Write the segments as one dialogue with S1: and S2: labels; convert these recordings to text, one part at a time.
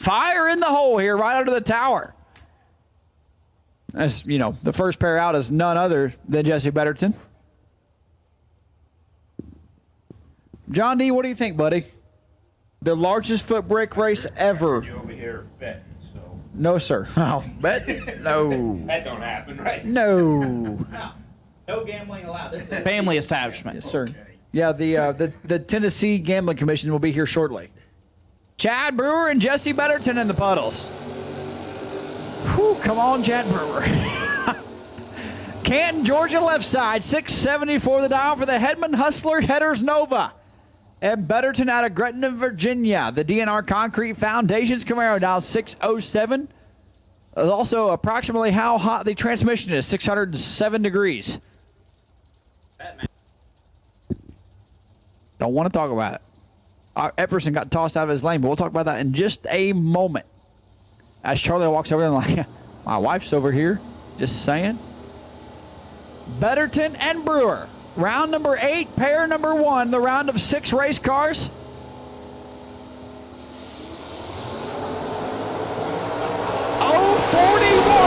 S1: Fire in the hole here right under the tower. As you know, the first pair out is none other than Jesse Betterton. John D., what do you think, buddy? The largest foot brake race ever.
S2: You over here betting, so.
S1: No, sir. Oh, bet? No.
S2: That don't happen, right?
S1: No.
S3: No gambling allowed. This is a family establishment.
S1: Yes, sir. Yeah, the Tennessee Gambling Commission will be here shortly. Chad Brewer and Jesse Betterton in the puddles. Whew, come on, Chad Brewer. Canton, Georgia, left side, 674 the dial for the Hedman Hustler Headers Nova. And Betterton out of Gretna, Virginia. The DNR Concrete Foundations Camaro dial 607. Also, approximately how hot the transmission is, 607 degrees. Don't want to talk about it. Epperson got tossed out of his lane, but we'll talk about that in just a moment. As Charlie walks over there and like, my wife's over here, just saying. Betterton and Brewer. Round number 8, pair number 1, the round of 6 race cars.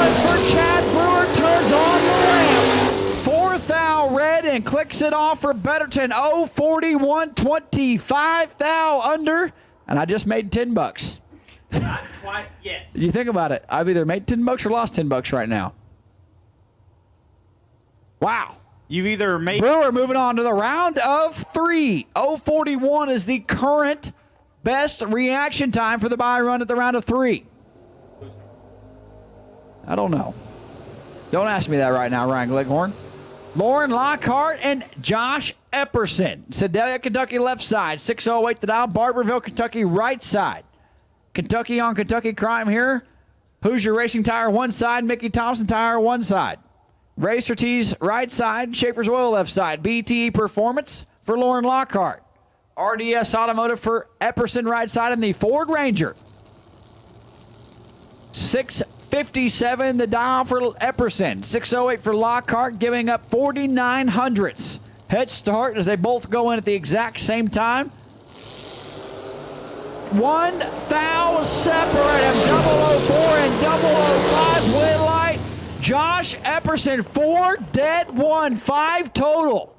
S1: For Chad Brewer, turns on the ramp. 4th thou red and clicks it off for Betterton. 041, 25 thou under, and I just made $10.
S3: not quite yet.
S1: You think about it. I've either made $10 or lost $10 right now. Wow.
S3: You've either made...
S1: Brewer moving on to the round of 3. 041 is the current best reaction time for the buy run at the round of 3. I don't know. Don't ask me that right now, Ryan Gleghorn. Lauren Lockhart and Josh Epperson. Sedalia, Kentucky left side. 608 the dial. Barberville, Kentucky right side. Kentucky on Kentucky crime here. Hoosier Racing Tire one side. Mickey Thompson Tire one side. Racer T's right side. Schaefer's Oil left side. BTE Performance for Lauren Lockhart. RDS Automotive for Epperson right side. And the Ford Ranger. 657 the dial for Epperson. 608 for Lockhart, giving up 49 hundredths. Head start as they both go in at the exact same time. 1 thou separate of 004 and 005 win light. Josh Epperson, 4 dead 1, 5 total.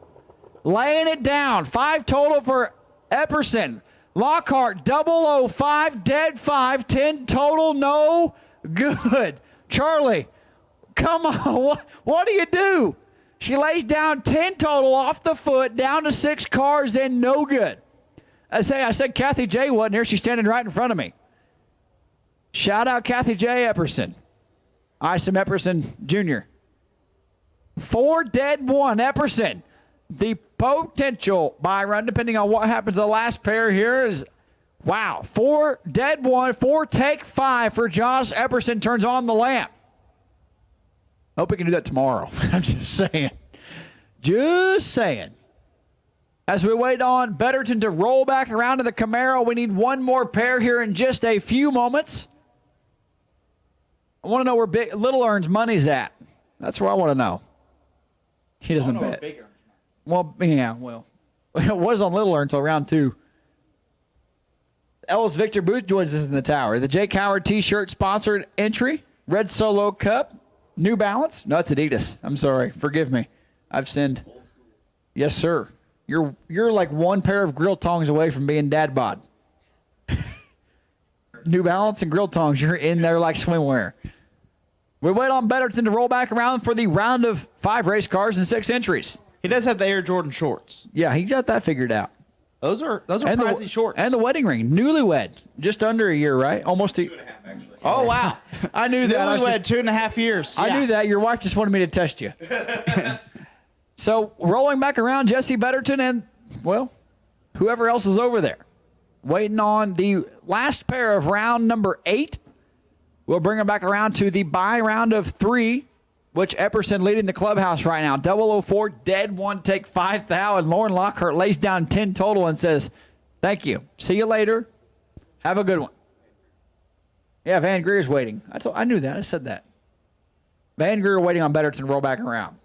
S1: Laying it down. 5 total for Epperson. Lockhart, 005, dead 5, 10 total, no good. Charlie, come on, what do you do? She lays down 10 total off the foot, down to 6 cars, and no good. I said Kathy J wasn't here. She's standing right in front of me. Shout out Kathy J. Epperson. Isom Epperson Jr. 4 dead 1. Epperson. The potential buy run, depending on what happens to the last pair here, is wow. 4 dead 1, 4 take 5 for Josh Epperson. Turns on the lamp. Hope we can do that tomorrow. I'm just saying. Just saying. As we wait on Betterton to roll back around to the Camaro, we need one more pair here in just a few moments. I want to know where Little Earn's money's at. That's where I want to know. He doesn't bet. Well, yeah, well. It was on Little Earn until round 2. Ellis Victor Booth joins us in the tower. The Jake Howard T-shirt sponsored entry. Red Solo Cup. New Balance. No, it's Adidas. I'm sorry. Forgive me. I've sinned. Yes, sir. You're like one pair of grill tongs away from being dad bod. New Balance and grill tongs. You're in there like swimwear. We wait on Betterton to roll back around for the round of 5 race cars and 6 entries.
S3: He does have the Air Jordan shorts.
S1: Yeah, he got that figured out.
S3: Those are pricey shorts.
S1: And the wedding ring. Newlywed. Just under a year, right? Almost
S2: 2.5, actually.
S3: Oh, wow.
S1: I knew that.
S3: Newlywed, 2.5 years.
S1: I knew that. Your wife just wanted me to test you. So, rolling back around, Jesse Betterton and, well, whoever else is over there. Waiting on the last pair of round number 8. We'll bring them back around to the buy round of 3, which Epperson leading the clubhouse right now. 004, dead 1, take 5 thou, and Lauren Lockhart lays down 10 total and says, thank you. See you later. Have a good one. Yeah, Van Greer's waiting. I knew that. I said that. Van Greer waiting on Betterton to roll back around.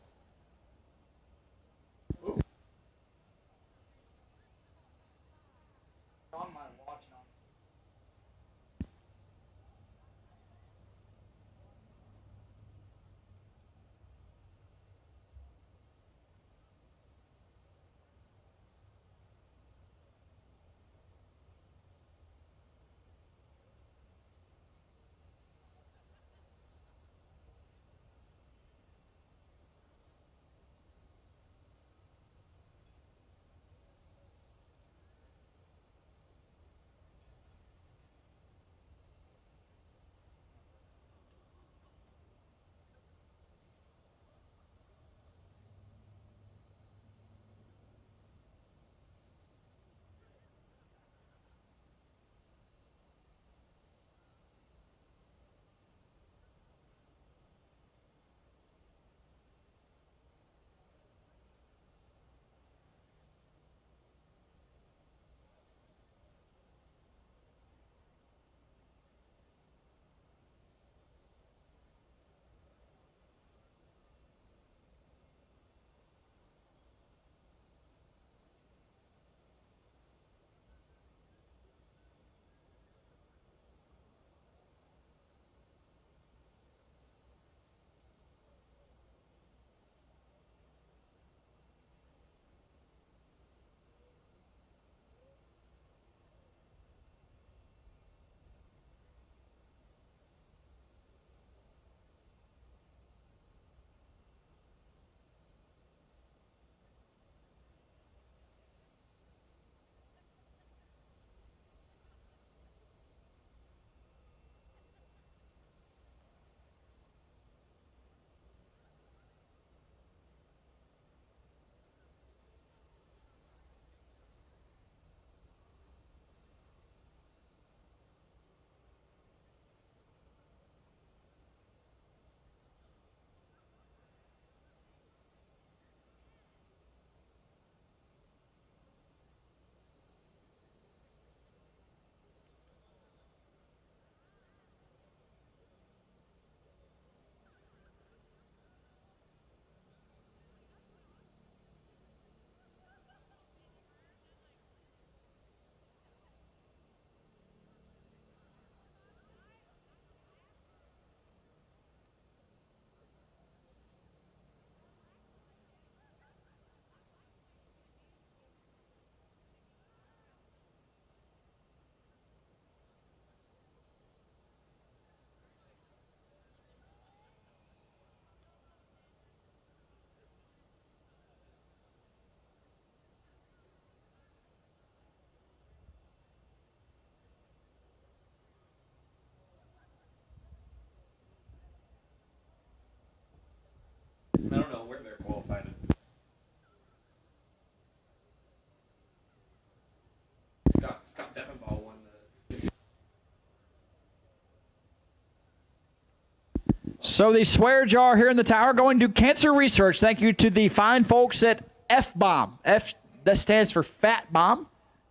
S1: So the swear jar here in the tower going to cancer research. Thank you to the fine folks at F-Bomb. F, that stands for Fat Bomb.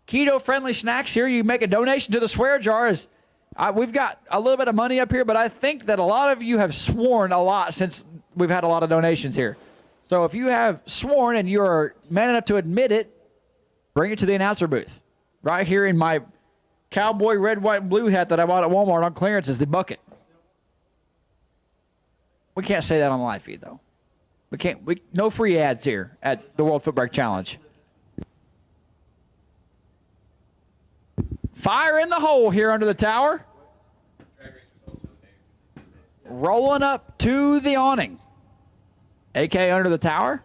S1: Keto-friendly snacks here. You make a donation to the swear jar. We've got a little bit of money up here, but I think that a lot of you have sworn a lot since we've had a lot of donations here. So if you have sworn and you're man enough to admit it, bring it to the announcer booth. Right here in my cowboy red, white, and blue hat that I bought at Walmart on clearance is the bucket. We can't say that on the live feed, though. No free ads here at the World Footbrake Challenge. Fire in the hole here under the tower. Rolling up to the awning. AK under the tower.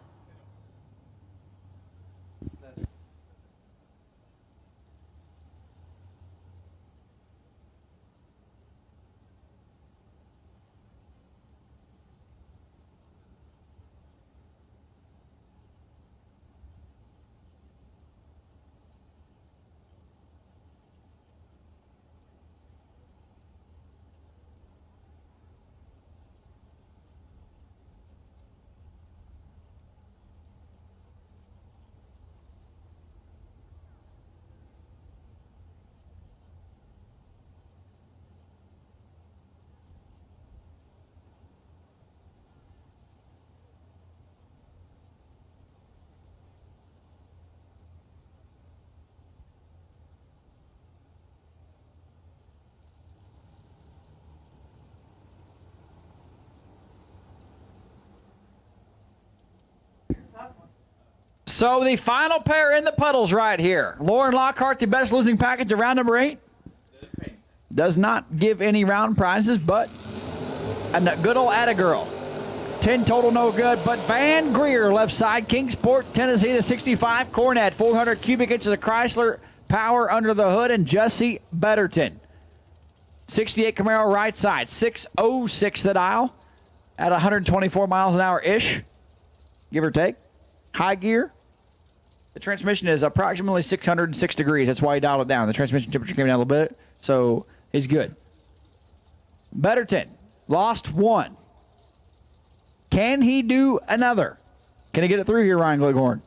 S1: So the final pair in the puddles right here. Lauren Lockhart, the best losing package of round number 8. Does not give any round prizes, but a good old atta-girl. 10 total, no good. But Van Greer, left side, Kingsport, Tennessee, the 65. Cornet, 400 cubic inches of Chrysler power under the hood. And Jesse Betterton, 68 Camaro, right side. 606 the dial at 124 miles an hour-ish, give or take. High gear. The transmission is approximately 606 degrees. That's why he dialed it down. The transmission temperature came down a little bit, so he's good. Betterton lost one. Can he do another? Can he get it through here, Ryan Gleghorn?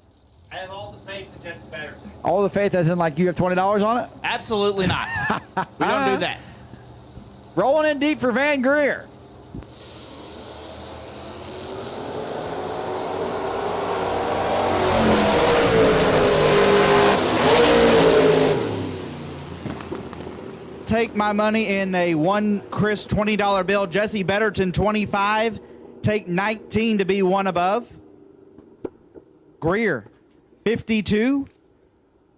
S3: I have all the faith in Jesse Betterton.
S1: All the faith as in like you have $20 on it?
S3: Absolutely not. We don't do that.
S1: Rolling in deep for Van Greer.
S3: Take my money in a one Chris $20 bill. Jesse Betterton 25. Take 19 to be one above. Greer 52.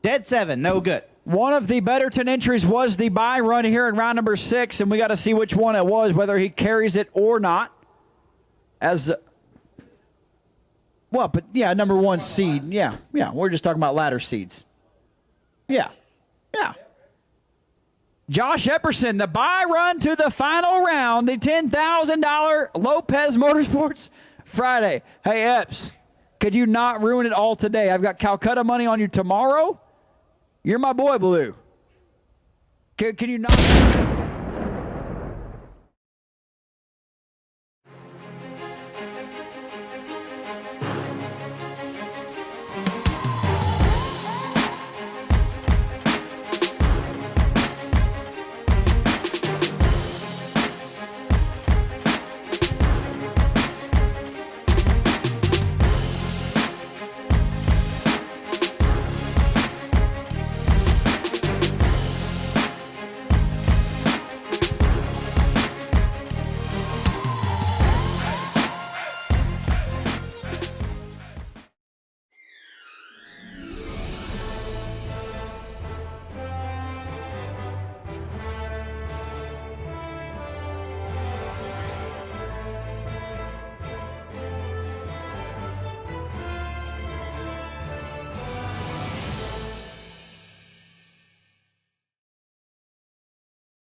S3: Dead 7, no good.
S1: One of the Betterton entries was the buy run here in round number 6, and we got to see which one it was, whether he carries it or not. Well, but yeah, number 1 seed. Yeah, we're just talking about ladder seeds. Yeah. Josh Epperson, the buy run to the final round, the $10,000 Lopez Motorsports Friday. Hey, Epps, could you not ruin it all today? I've got Calcutta money on you tomorrow. You're my boy, Blue. Can you not?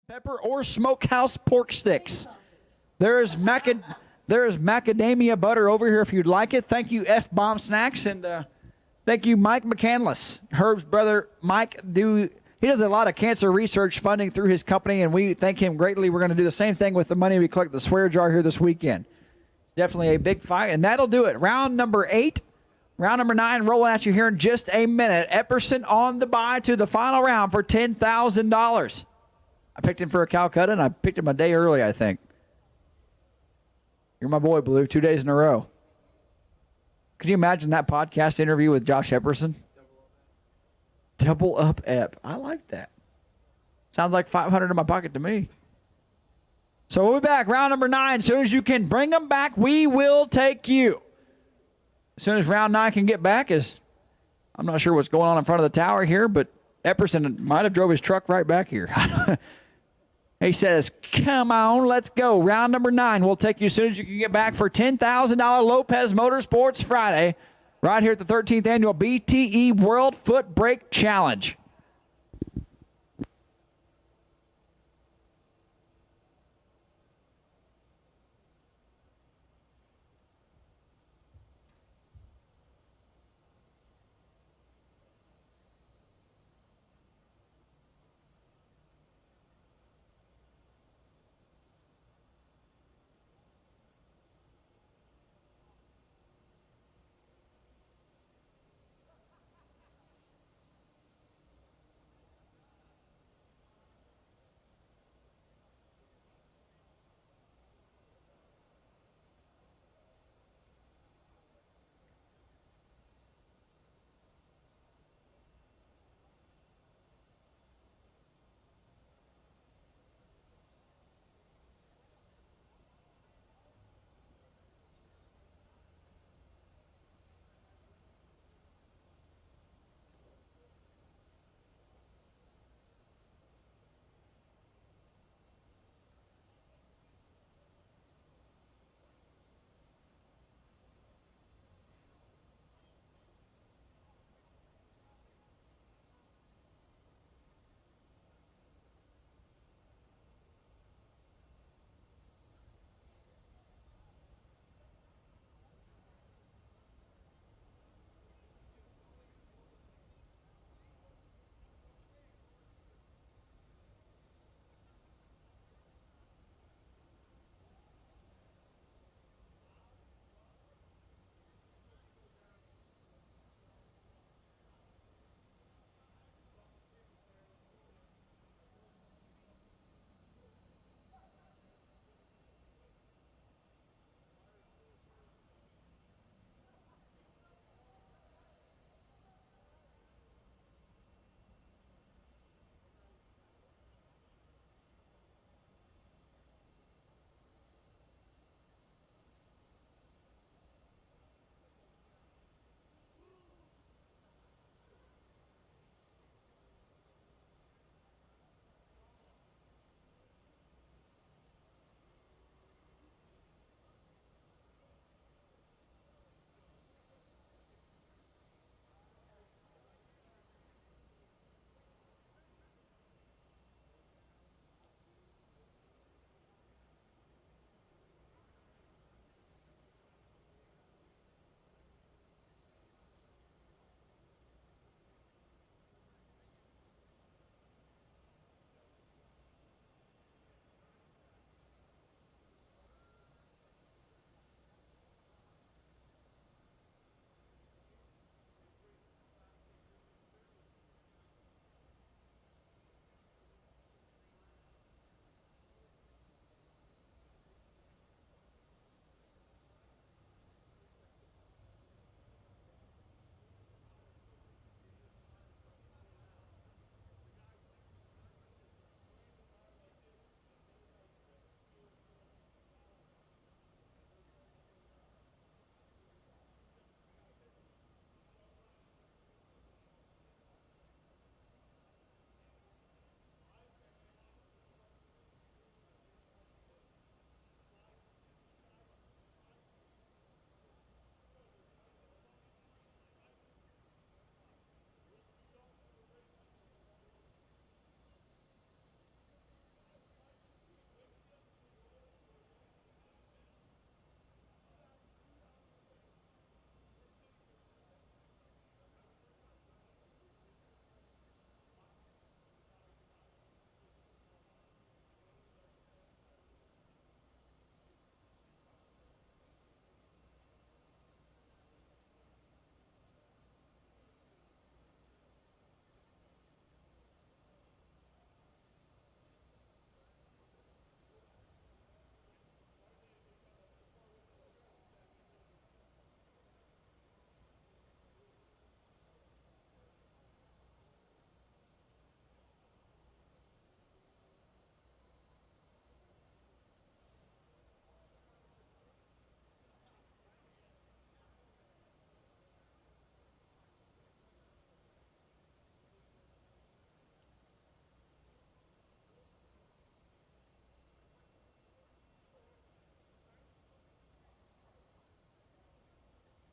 S1: Pepper or smokehouse pork sticks. There's macadamia butter over here if you'd like it. Thank you, F-Bomb Snacks, and thank you, Mike McCandless. Herb's brother, Mike, do He does a lot of cancer research funding through his company, and we thank him greatly. We're going to do the same thing with the money we collect the swear jar here this weekend. Definitely a big fight, and that'll do it. Round number 8. Round number 9 rolling at you here in just a minute. Epperson on the bye to the final round for $10,000. I picked him for a Calcutta, and I picked him a day early, I think. You're my boy, Blue, 2 days in a row. Could you imagine that podcast interview with Josh Epperson? Double up Ep. I like that. Sounds like $500 in my pocket to me. So we'll be back. Round number 9. As soon as you can bring them back, we will take you. As soon as round 9 can get back, I'm not sure what's going on in front of the tower here, but Epperson might have drove his truck right back here. He says, come on, let's go. Round number 9. We'll take you as soon as you can get back for $10,000 Lopez Motorsports Friday right here at the 13th Annual BTE World Footbrake Challenge.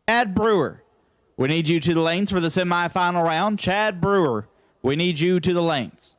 S3: Chad Brewer, we need you to the lanes for the semifinal round. Chad Brewer, we need you to the lanes.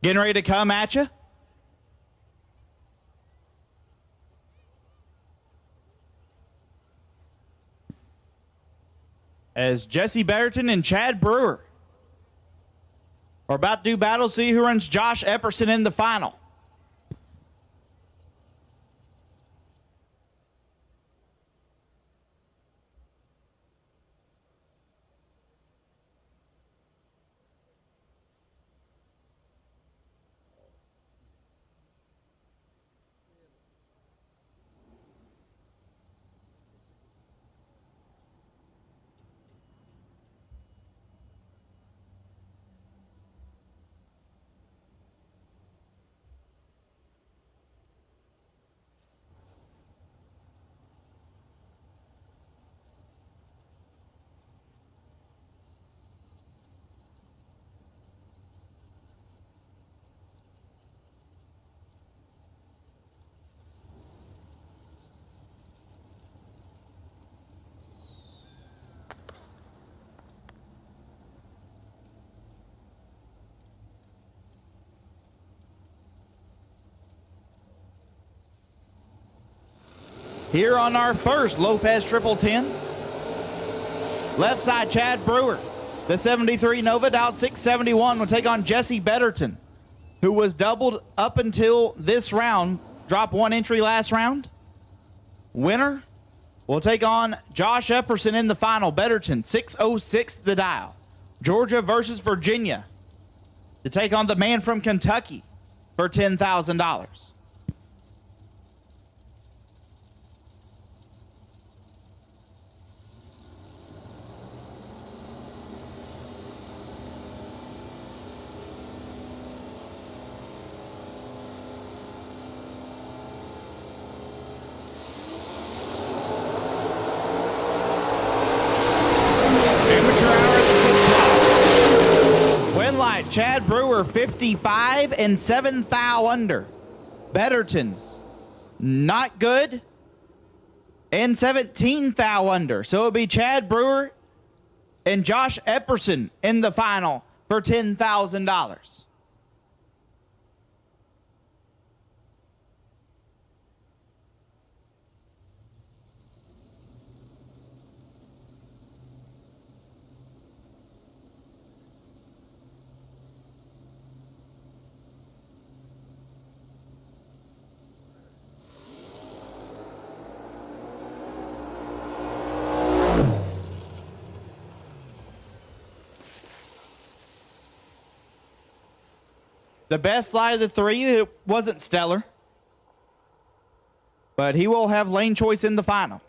S3: Getting ready to come at you. As Jesse Betterton and Chad Brewer. We're about to do battle. See who runs Josh Epperson in the final. Here on our first Lopez Triple 10. Left side, Chad Brewer. The 73 Nova dialed 671 will take on Jesse Betterton, who was doubled up until this round. Drop one entry last round. Winner will take on Josh Epperson in the final. Betterton, 606 the dial. Georgia versus Virginia to take on the man from Kentucky for $10,000. Chad Brewer, 55 and 7 thou under. Betterton, not good, and 17 thou under. So it'll be Chad Brewer and Josh Epperson in the final for $10,000. The best slide of the three, it wasn't stellar, but he will have lane choice in the final.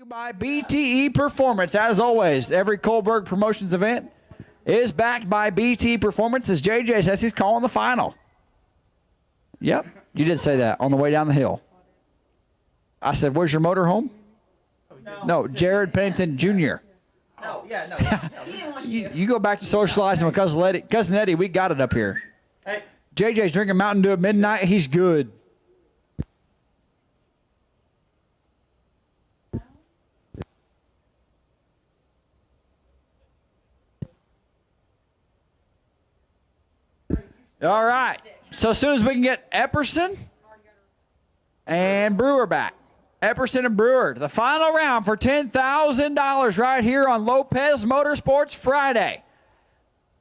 S1: By BTE Performance. As always, every Kohlberg Promotions event is backed by BTE Performance, as JJ says he's calling the final. Yep, you did say that on the way down the hill. I said, where's your motor home? No, Jared Pennington Jr.
S3: No.
S1: You go back to socializing with Cousin Eddie. We got it up here.
S3: Hey.
S1: JJ's drinking Mountain Dew at midnight. He's good. All right. So as soon as we can get Epperson and Brewer back. Epperson and Brewer, the final round for $10,000 right here on Lopez Motorsports Friday.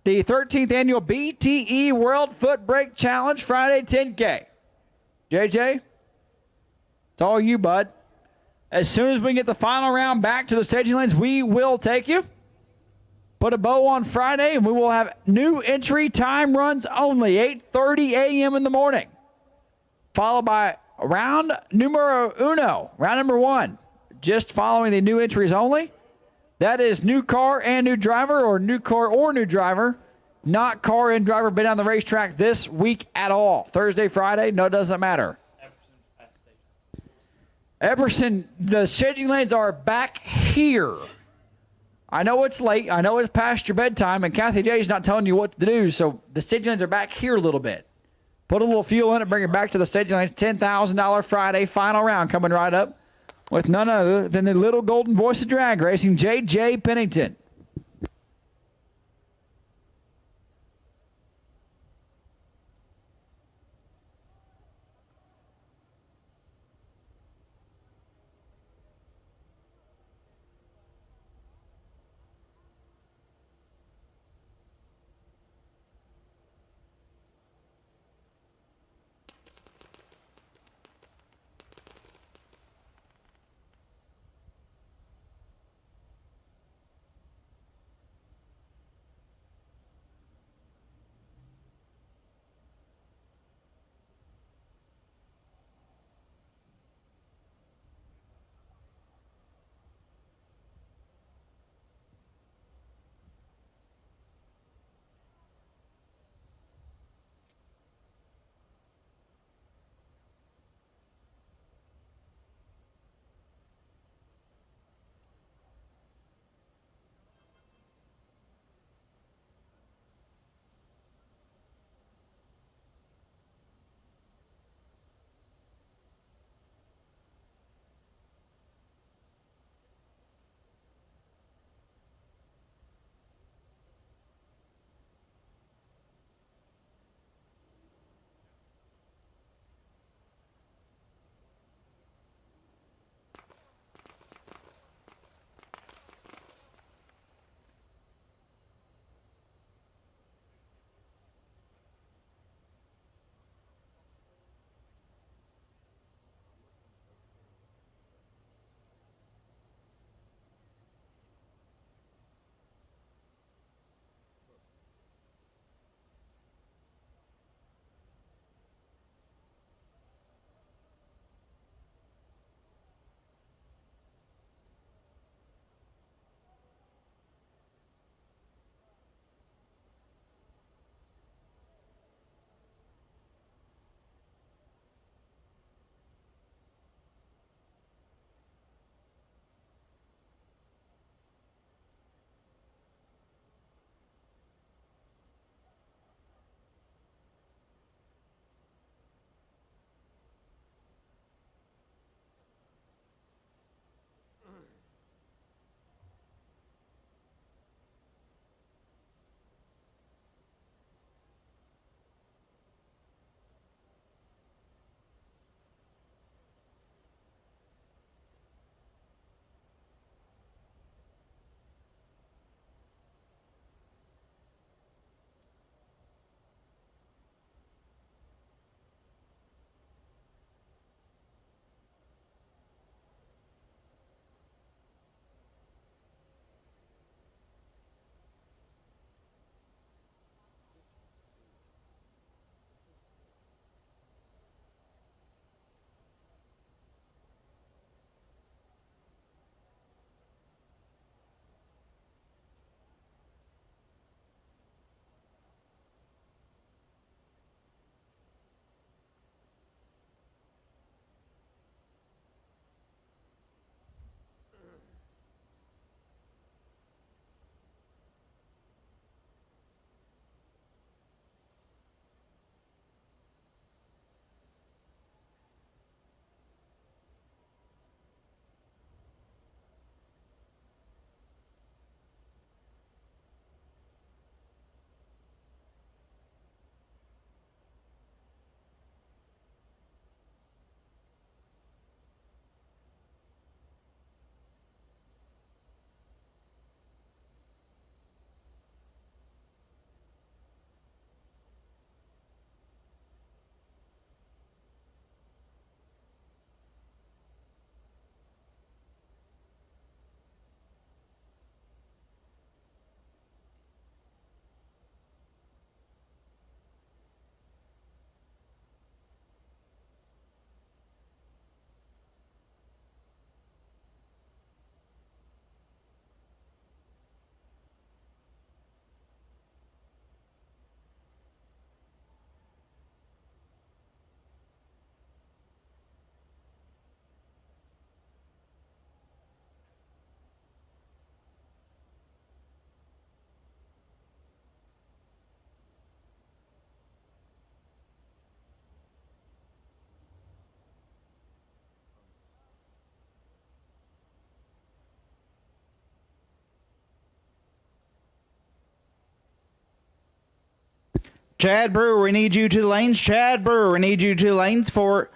S1: The 13th annual BTE World Footbrake Challenge Friday 10K. JJ, it's all you, bud. As soon as we get the final round back to the staging lanes, we will take you. Put a bow on Friday, and we will have new entry time runs only, 8:30 a.m. in the morning. Followed by round numero uno, round number 1, just following the new entries only. That is new car and new driver, or new car or new driver. Not car and driver been on the racetrack this week at all. Thursday, Friday, no, it doesn't matter. Epperson, the staging lanes are back here. I know it's late. I know it's past your bedtime, and Kathy J's not telling you what to do, so the staging lanes are back here a little bit. Put a little fuel in it, bring it back to the staging lanes. $10,000 Friday final round coming right up with none other than the little golden voice of drag racing, J.J. Pennington.
S3: Chad Brewer, we need you to the lanes. Chad Brewer, we need you to the lanes for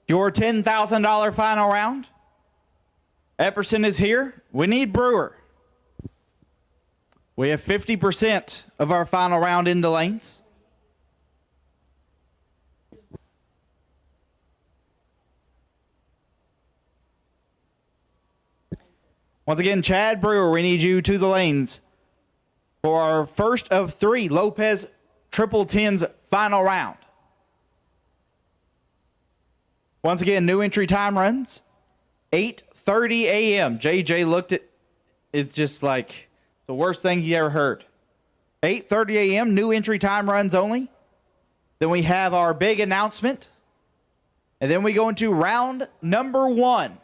S3: your $10,000 final round. Epperson is here. We need Brewer. We have 50% of our final round in the lanes. Once again, Chad Brewer, we need you to the lanes for our first of 3 Lopez Triple Tens final round. Once again, new entry time runs 8:30 a.m. JJ looked at it's just like the worst thing he ever heard. 8:30 a.m. new entry time runs only. Then we have our big announcement. And then we go into round number 1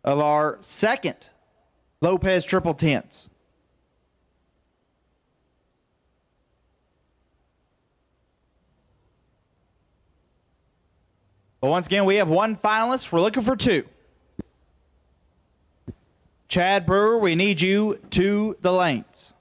S3: of our second Lopez Triple Tens. But once again, we have 1 finalist. We're looking for 2. Chad Brewer, we need you to the lanes.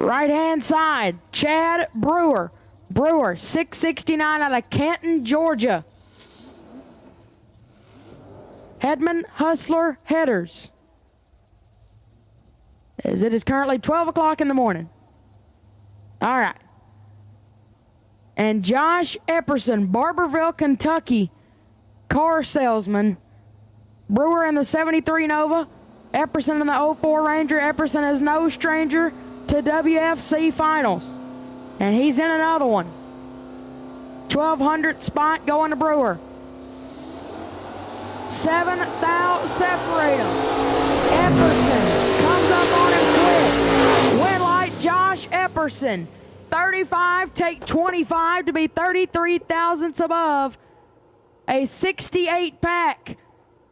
S4: Right-hand side, Chad Brewer. Brewer, 669 out of Canton, Georgia. Hedman Hustler Headers. As it is currently 12 o'clock in the morning. All right. And Josh Epperson, Barberville, Kentucky, car salesman. Brewer in the 73 Nova. Epperson in the 04 Ranger. Epperson is no stranger to WFC finals. And he's in another one. 1200 spot going to Brewer. 7,000 separate them. Epperson comes up on him quick. Win light, Josh Epperson. 35, take 25 to be 33 thousandths above. A 68 pack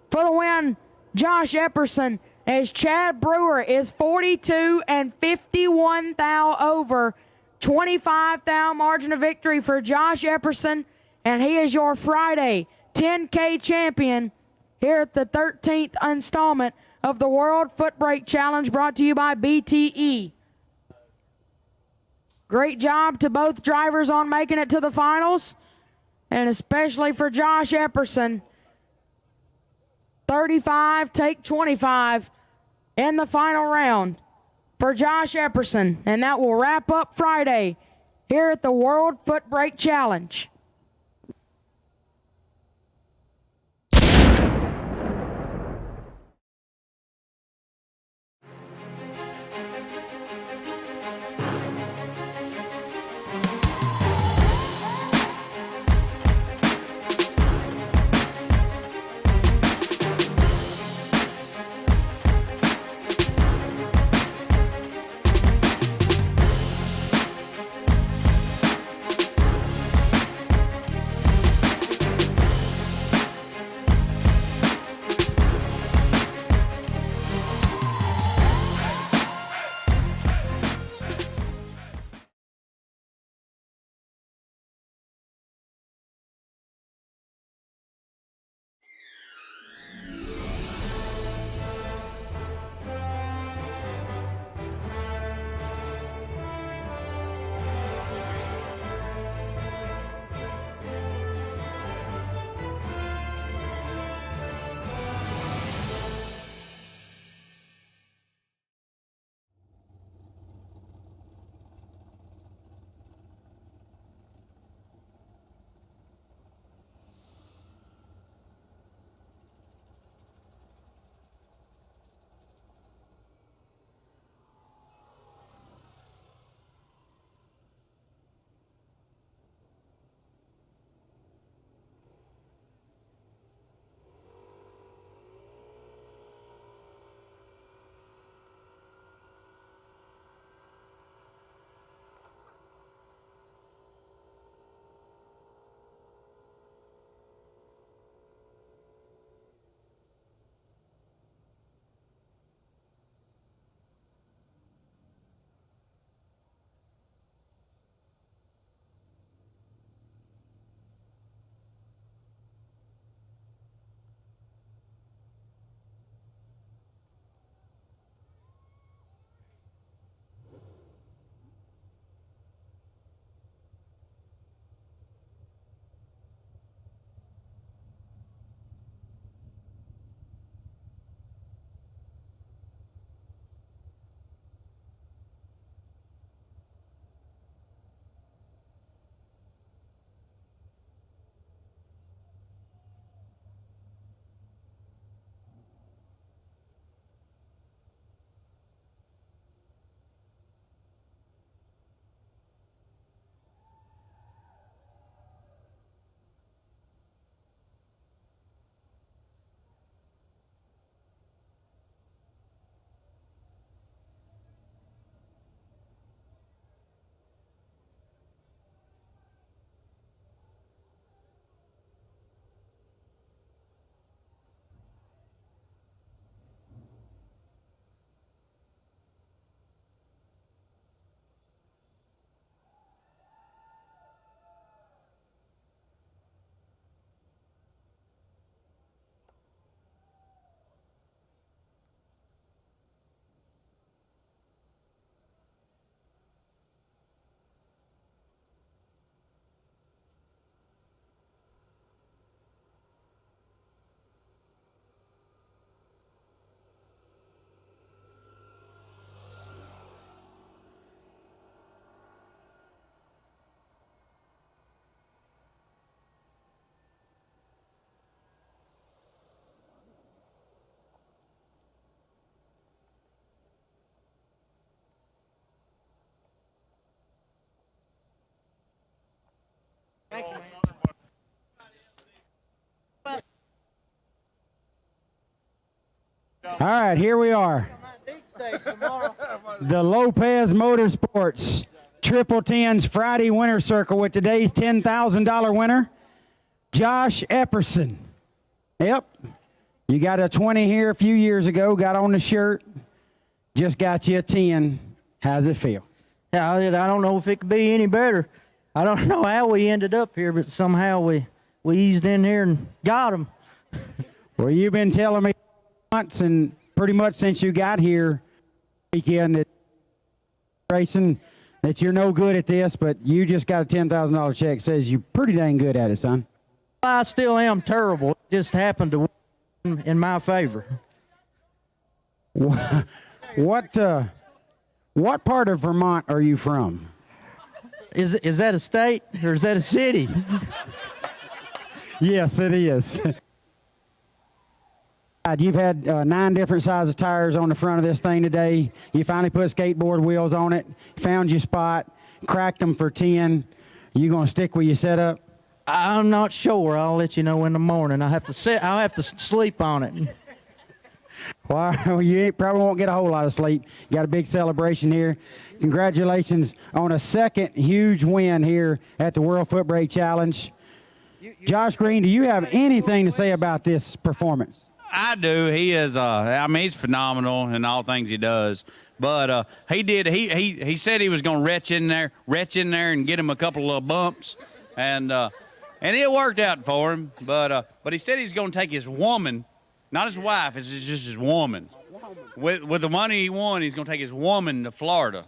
S4: for the win, Josh Epperson, as Chad Brewer is 42 and 51 thou over. 25 thou margin of victory for Josh Epperson, and he is your Friday 10K champion here at the 13th installment of the World Footbrake Challenge, brought to you by BTE. Great job to both drivers on making it to the finals, and especially for Josh Epperson. 35, take 25 in the final round for Josh Epperson. And that will wrap up Friday here at the World Footbrake Challenge.
S1: All right, here we are. The Lopez Motorsports Triple Tens Friday Winner Circle with today's $10,000 winner, Josh Epperson. Yep. You got a 20 here a few years ago, got on the shirt, just got you a 10. How's it feel?
S5: Yeah, I don't know if it could be any better. I don't know how we ended up here, but somehow we eased in here and got them.
S1: Well, you've been telling me once and pretty much since you got here weekend that racing that you're no good at this, but you just got a $10,000 check. Says you're pretty dang good at it, son.
S5: I still am terrible. It just happened to work in my favor.
S1: What part of Vermont are you from?
S5: Is that a state or is that a city?
S1: Yes, it is. You've had 9 different sizes of tires on the front of this thing today. You finally put skateboard wheels on it, found your spot, cracked them for 10. You gonna stick with your setup?
S5: I'm not sure. I'll let you know in the morning. I'll have to sleep on it.
S1: Well, you probably won't get a whole lot of sleep. You got a big celebration here. Congratulations on a second huge win here at the World Footbrake Challenge. Josh Green, do you have anything to say about this performance?
S6: I do. He is. I mean, he's phenomenal in all things he does. But he did. He said he was going to retch in there, and get him a couple of bumps, and it worked out for him. But he said he's going to take his woman, not his wife. It's just his woman. With the money he won, he's going to take his woman to Florida.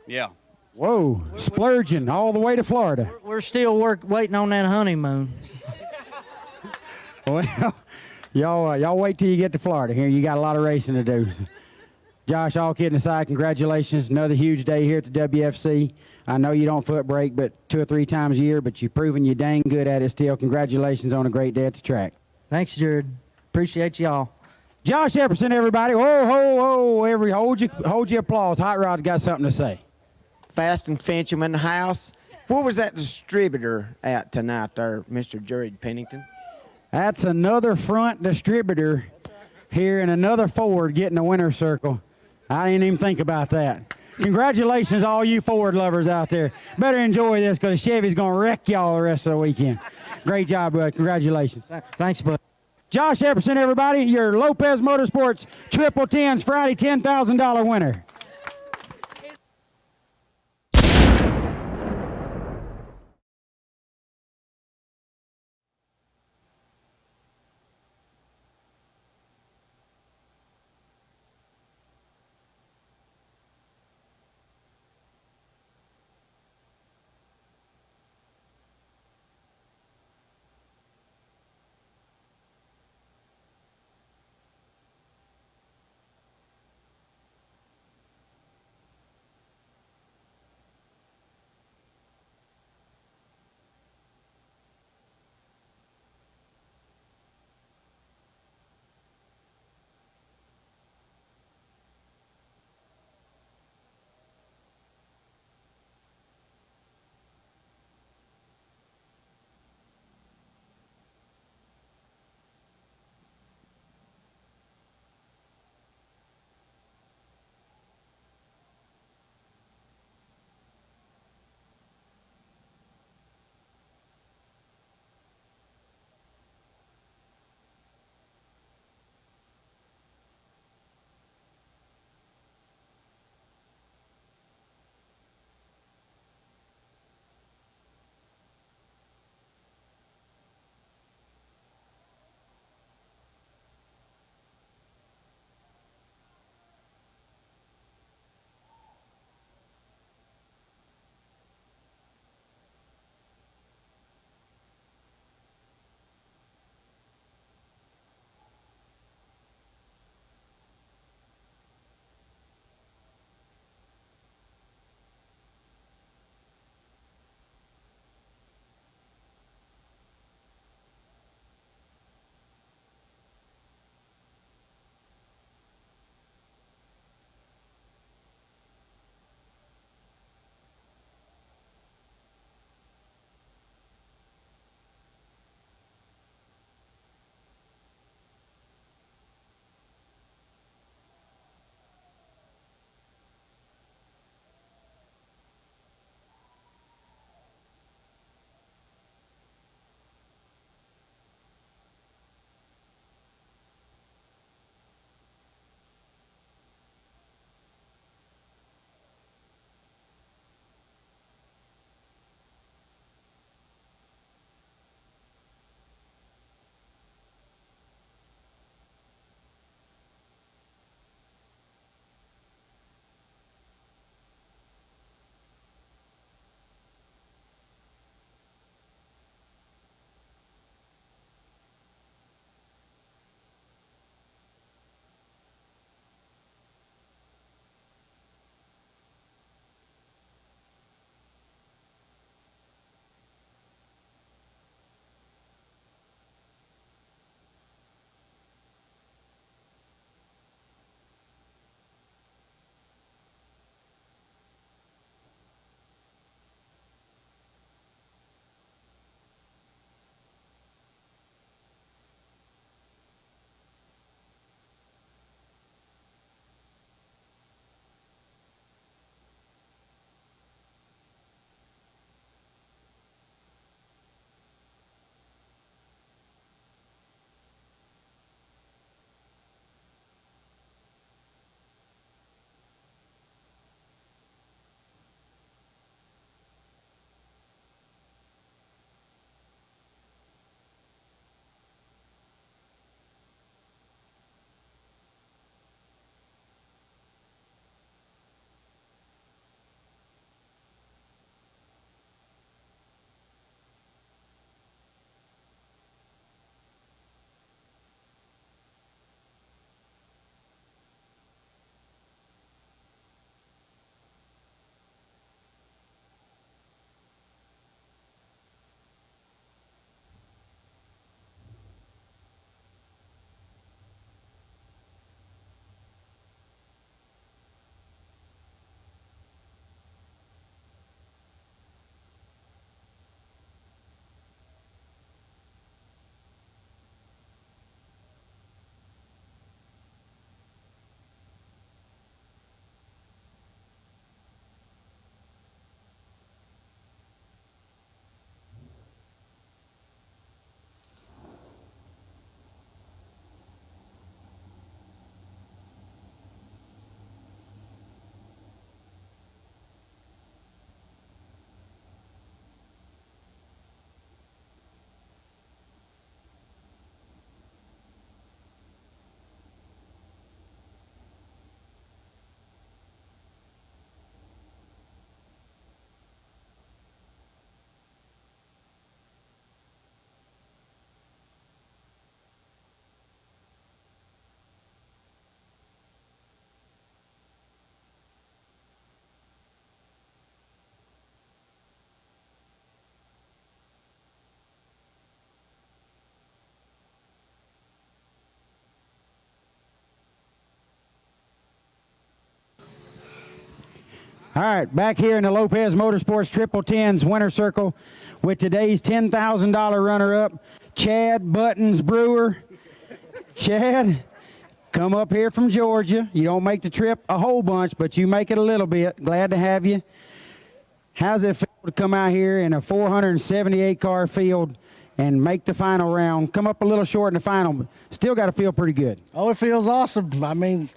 S6: Yeah.
S1: Whoa, splurging all the way to Florida.
S5: We're still waiting on that honeymoon.
S1: Well, y'all wait till you get to Florida. Here, you got a lot of racing to do. Josh, all kidding aside, congratulations. Another huge day here at the WFC. I know you don't foot brake but 2 or 3 times a year, but you've proven you're dang good at it still. Congratulations on a great day at the track.
S5: Thanks, Jared. Appreciate y'all.
S1: Josh Epperson, everybody. Whoa, whoa, whoa. Hold your applause. Hot Rod's got something to say.
S7: Fast and Fincham in the house. Where was that distributor at tonight there, Mr. Jared Pennington?
S1: That's another front distributor here and another Ford getting the winner's circle. I didn't even think about that. Congratulations, all you Ford lovers out there. Better enjoy this because Chevy's going to wreck y'all the rest of the weekend. Great job, bud. Congratulations.
S5: Thanks, bud.
S1: Josh Epperson, everybody, your Lopez Motorsports Triple Tens Friday $10,000 winner.
S8: All right, back here in the Lopez Motorsports Triple Tens Winner Circle with today's $10,000 runner-up, Chad Buttons Brewer. Chad, come up here from Georgia. You don't make the trip a whole bunch, but you make it a little bit. Glad to have you. How's it feel to come out here in a 478-car field and make the final round? Come up a little short in the final, but still got to feel pretty good.
S9: Oh, it feels awesome. I mean,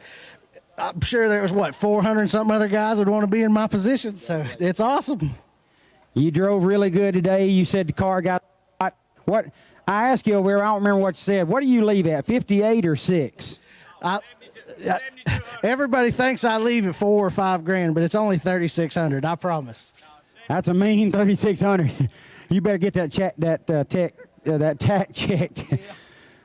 S9: I'm sure there was, 400-something other guys would want to be in my position, so it's awesome.
S8: You drove really good today. You said the car got hot. What? I asked you over here, I don't remember what you said. What do you leave at, 58 or 6?
S9: Everybody thinks I leave at $4,000 or $5,000, but it's only 3,600. I promise.
S8: That's a mean 3,600. You better get that tack checked.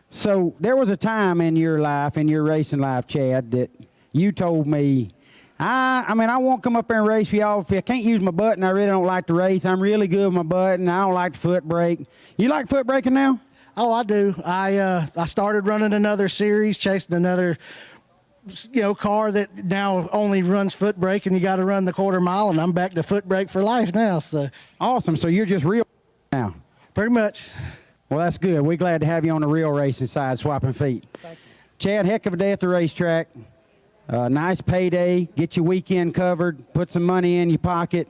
S8: So there was a time in your life, in your racing life, Chad, that you told me, I mean, I won't come up there and race for y'all. If I can't use my button, I really don't like to race. I'm really good with my button. I don't like the foot brake. You like foot braking now?
S9: Oh, I do. I started running another series, chasing another, car that now only runs foot brake, and you got to run the quarter mile, and I'm back to foot brake for life now. So
S8: awesome. So you're just real now?
S9: Pretty much.
S8: Well, that's good. We're glad to have you on the real racing side, swapping feet.
S9: Thank you.
S8: Chad, heck of a day at the racetrack. Nice payday. Get your weekend covered. Put some money in your pocket.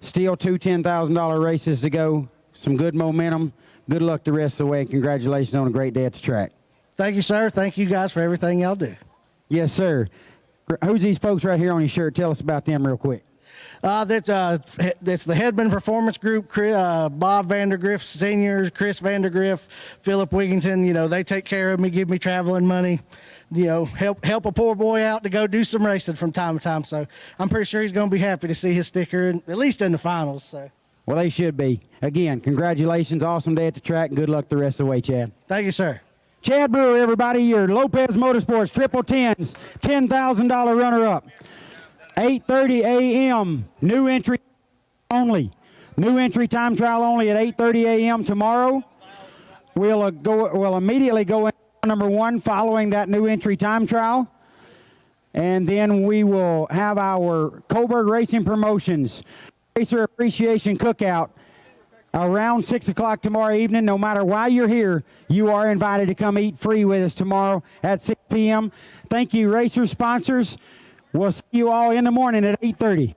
S8: Still two $10,000 races to go. Some good momentum. Good luck the rest of the way. Congratulations on a great day at the track.
S9: Thank you, sir. Thank you guys for everything y'all do.
S8: Yes, sir. Who's these folks right here on your shirt? Tell us about them real quick.
S9: That's the Headman Performance Group, Bob Vandergriff Sr., Chris Vandergriff, Philip Wigington. They take care of me, give me traveling money, help a poor boy out to go do some racing from time to time. So I'm pretty sure he's going to be happy to see his sticker, at least in the finals. So.
S8: Well, they should be. Again, congratulations. Awesome day at the track, and good luck the rest of the way, Chad.
S9: Thank you, sir.
S8: Chad Brewer, everybody, your Lopez Motorsports Triple Tens $10,000 runner-up. 8:30 a.m. New entry only. New entry time trial only at 8:30 a.m. tomorrow. We'll immediately go in number 1 following that new entry time trial. And then we will have our Coburg Racing Promotions Racer Appreciation Cookout around 6 o'clock tomorrow evening. No matter why you're here, you are invited to come eat free with us tomorrow at 6 p.m. Thank you, racer sponsors. We'll see you all in the morning at 8:30.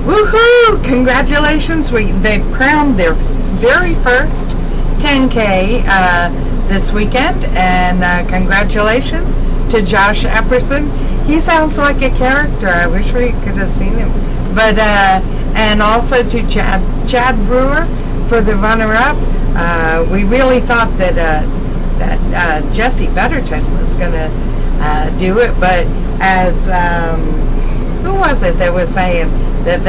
S10: Woohoo! Congratulations! They've crowned their very first 10K this weekend, and congratulations to Josh Epperson. He sounds like a character. I wish we could have seen him. But and also to Chad Brewer for the runner-up. We really thought that Jesse Betterton was going to do it, but as who was it that was saying that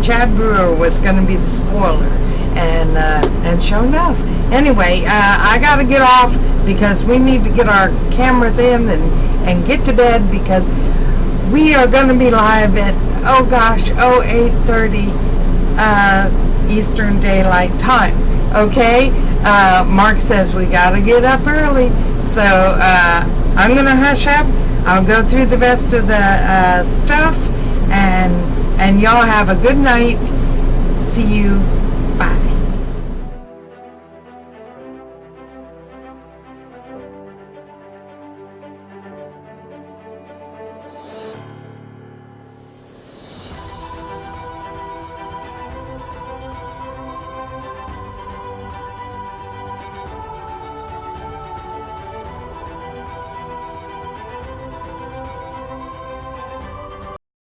S10: Chad Brewer was going to be the spoiler, and sure enough. Anyway, I got to get off because we need to get our cameras in and get to bed, because we are going to be live at 8:30 Eastern Daylight Time. Okay, Mark says we got to get up early, so I'm going to hush up. I'll go through the rest of the stuff, and y'all have a good night. See you. Bye.